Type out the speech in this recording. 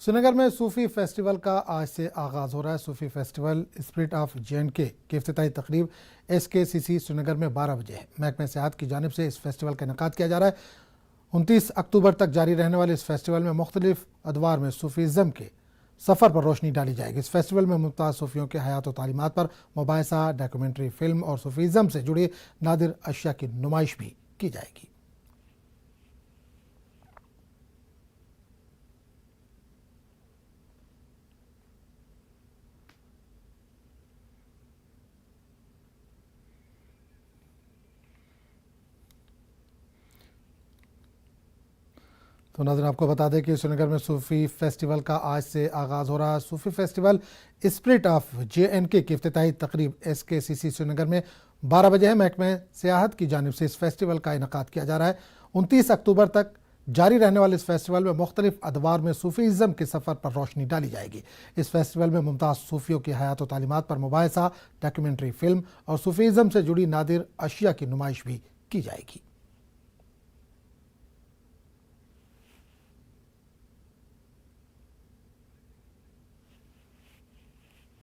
श्रीनगर में सूफी फेस्टिवल का आज से आगाज़ हो रहा है। सूफी फेस्टिवल स्पिरिट ऑफ J&K की इफ्तिताही तकरीब SKCC श्रीनगर में 12 बजे है। महकमे सियाहत की जानिब से इस फेस्टिवल का इनेकाद किया जा रहा है। 29 अक्टूबर तक जारी रहने वाले इस फेस्टिवल में मुख्तलिफ अदवार में सूफीज़म के सफ़र पर रोशनी डाली जाएगी। इस फेस्टिवल में मुमताज़ सूफियों के हयात और तालीमात पर मुबाहिसा, डॉक्यूमेंट्री फिल्म और सूफीज़म से जुड़ी नादिर अशिया की नुमाइश भी की जाएगी। तो नाज़रीन, आपको बता दें कि श्रीनगर में सूफ़ी फेस्टिवल का आज से आगाज़ हो रहा है। सूफ़ी फेस्टिवल स्पिरिट ऑफ J&K की इफ्तिताही तकरीब SKCC श्रीनगर में 12 बजे है। महकमे सियाहत की जानिब से इस फेस्टिवल का इनेकाद किया जा रहा है। 29 अक्टूबर तक जारी रहने वाले इस फेस्टिवल में मुख्तलिफ अदवार में सूफीज़म के सफ़र पर रोशनी डाली जाएगी। इस फेस्टिवल में मुमताज़ सूफियों की हयात और तालीमात पर मुबाहिसा, डॉक्यूमेंट्री फिल्म और सूफीज़म से जुड़ी नादिर अशिया की नुमाइश भी की जाएगी।